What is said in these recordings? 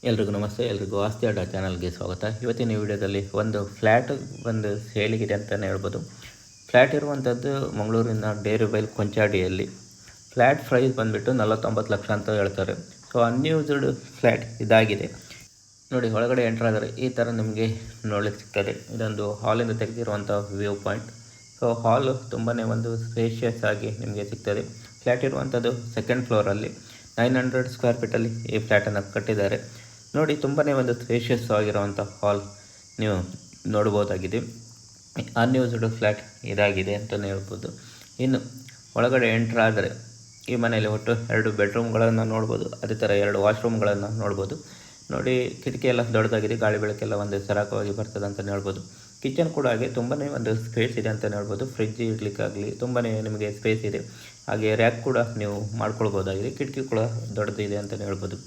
ಎಲ್ರಿಗೂ ನಮಸ್ತೆ. ಎಲ್ರಿಗೂ ಆಸ್ತಿ ಅಡ್ಡ ಚಾನಲ್ಗೆ ಸ್ವಾಗತ. ಇವತ್ತಿನ ವಿಡಿಯೋದಲ್ಲಿ ಒಂದು ಫ್ಲ್ಯಾಟ್ ಒಂದು ಸೇಲಿಗಿದೆ ಅಂತಲೇ ಹೇಳ್ಬೋದು. ಫ್ಲ್ಯಾಟ್ ಇರುವಂಥದ್ದು ಮಂಗಳೂರಿನ ಡೇರಿಬೈಲ್ ಕೊಂಚಾಡಿಯಲ್ಲಿ. ಫ್ಲ್ಯಾಟ್ ಪ್ರೈಸ್ ಬಂದುಬಿಟ್ಟು 49 ಲಕ್ಷ ಅಂತ ಹೇಳ್ತಾರೆ. ಸೊ ಅನ್ಯೂಸ್ಡ್ ಫ್ಲ್ಯಾಟ್ ಇದಾಗಿದೆ. ನೋಡಿ, ಒಳಗಡೆ ಎಂಟ್ರ್ ಆದರೆ ಈ ಥರ ನಿಮಗೆ ನೋಡಲಿಕ್ಕೆ ಸಿಗ್ತದೆ. ಇದೊಂದು ಹಾಲಿಂದ ತೆಗೆದಿರುವಂಥ ವ್ಯೂ ಪಾಯಿಂಟ್. ಸೊ ಹಾಲು ತುಂಬಾ ಒಂದು ಸ್ಪೇಷಿಯಸ್ ಆಗಿ ನಿಮಗೆ ಸಿಗ್ತದೆ. ಫ್ಲ್ಯಾಟ್ ಇರುವಂಥದ್ದು ಸೆಕೆಂಡ್ ಫ್ಲೋರಲ್ಲಿ 900 ಸ್ಕ್ವೇರ್ ಫೀಟಲ್ಲಿ ಈ ಫ್ಲ್ಯಾಟನ್ನು ಕಟ್ಟಿದ್ದಾರೆ. ನೋಡಿ, ತುಂಬಾ ಒಂದು ಸ್ಪೇಷಿಯಸ್ ಆಗಿರುವಂಥ ಹಾಲ್ ನೀವು ನೋಡ್ಬೋದಾಗಿದೆ. ಅನ್ಯೂಸ್ಡ್ ಫ್ಲ್ಯಾಟ್ ಇದಾಗಿದೆ ಅಂತಲೇ ಹೇಳ್ಬೋದು. ಇನ್ನು ಒಳಗಡೆ ಎಂಟ್ರ್ ಆದರೆ ಈ ಮನೆಯಲ್ಲಿ ಒಟ್ಟು 2 ಬೆಡ್ರೂಮ್ಗಳನ್ನು ನೋಡ್ಬೋದು. ಅದೇ ಥರ 2 ವಾಶ್ರೂಮ್ಗಳನ್ನು ನೋಡ್ಬೋದು. ನೋಡಿ, ಕಿಟಕಿ ಎಲ್ಲ ದೊಡ್ಡದಾಗಿದೆ, ಗಾಳಿ ಬೆಳಕೆಲ್ಲ ಒಂದು ಸರಾಗವಾಗಿ ಬರ್ತದೆ ಅಂತಲೇ ಹೇಳ್ಬೋದು. ಕಿಚನ್ ಕೂಡ ಹಾಗೆ ತುಂಬಾ ಒಂದು ಸ್ಪೇಸ್ ಇದೆ ಅಂತಲೇ ಹೇಳ್ಬೋದು. ಫ್ರಿಡ್ಜ್ ಇಡಲಿಕ್ಕಾಗಲಿ ತುಂಬಾ ನಿಮಗೆ ಸ್ಪೇಸ್ ಇದೆ. ಹಾಗೆ ರ್ಯಾಕ್ ಕೂಡ ನೀವು ಮಾಡ್ಕೊಳ್ಬೋದಾಗಿದೆ. ಕಿಟಕಿ ಕೂಡ ದೊಡ್ಡದಿದೆ ಅಂತಲೇ ಹೇಳ್ಬೋದು.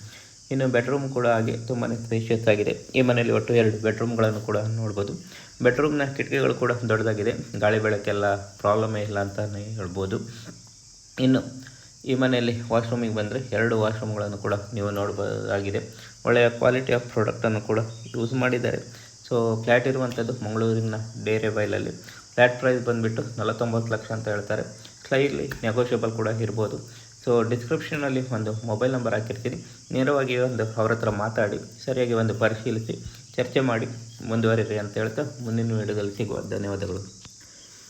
ಇನ್ನು ಬೆಡ್ರೂಮ್ ಕೂಡ ಹಾಗೆ ತುಂಬಾ ಸ್ಪೇಷಿಯಸ್ ಆಗಿದೆ. ಈ ಮನೆಯಲ್ಲಿ ಒಟ್ಟು 2 ಬೆಡ್ರೂಮ್ಗಳನ್ನು ಕೂಡ ನೋಡ್ಬೋದು. ಬೆಡ್ರೂಮ್ನ ಕಿಟಕಿಗಳು ಕೂಡ ದೊಡ್ಡದಾಗಿದೆ, ಗಾಳಿ ಬೆಳಕೆಲ್ಲ ಪ್ರಾಬ್ಲಮೇ ಇಲ್ಲ ಅಂತಲೇ ಹೇಳ್ಬೋದು. ಇನ್ನು ಈ ಮನೆಯಲ್ಲಿ ವಾಶ್ರೂಮಿಗೆ ಬಂದರೆ 2 ವಾಶ್ರೂಮ್ಗಳನ್ನು ಕೂಡ ನೀವು ನೋಡ್ಬೋದಾಗಿದೆ. ಒಳ್ಳೆಯ ಕ್ವಾಲಿಟಿ ಆಫ್ ಪ್ರಾಡಕ್ಟನ್ನು ಕೂಡ ಯೂಸ್ ಮಾಡಿದ್ದಾರೆ. ಸೊ ಫ್ಲ್ಯಾಟ್ ಇರುವಂಥದ್ದು ಮಂಗಳೂರಿನ ಡೇರಿಬೈಲಲ್ಲಿ. ಫ್ಲ್ಯಾಟ್ ಪ್ರೈಸ್ ಬಂದುಬಿಟ್ಟು 49 ಲಕ್ಷ ಅಂತ ಹೇಳ್ತಾರೆ. ಸ್ಲೈಟ್ಲಿ ನೆಗೋಷಿಯಬಲ್ ಕೂಡ ಇರ್ಬೋದು. ಸೊ ಡಿಸ್ಕ್ರಿಪ್ಷನಲ್ಲಿ ಒಂದು ಮೊಬೈಲ್ ನಂಬರ್ ಹಾಕಿರ್ತೀನಿ. ನೇರವಾಗಿ ಅವ್ರ ಹತ್ರ ಮಾತಾಡಿ ಸರಿಯಾಗಿ ಪರಿಶೀಲಿಸಿ ಚರ್ಚೆ ಮಾಡಿ ಮುಂದುವರಿರಿ ಅಂತ ಹೇಳ್ತಾ ಮುಂದಿನ ವಿಡಿಯೋದಲ್ಲಿ ಸಿಗುವ. ಧನ್ಯವಾದಗಳು.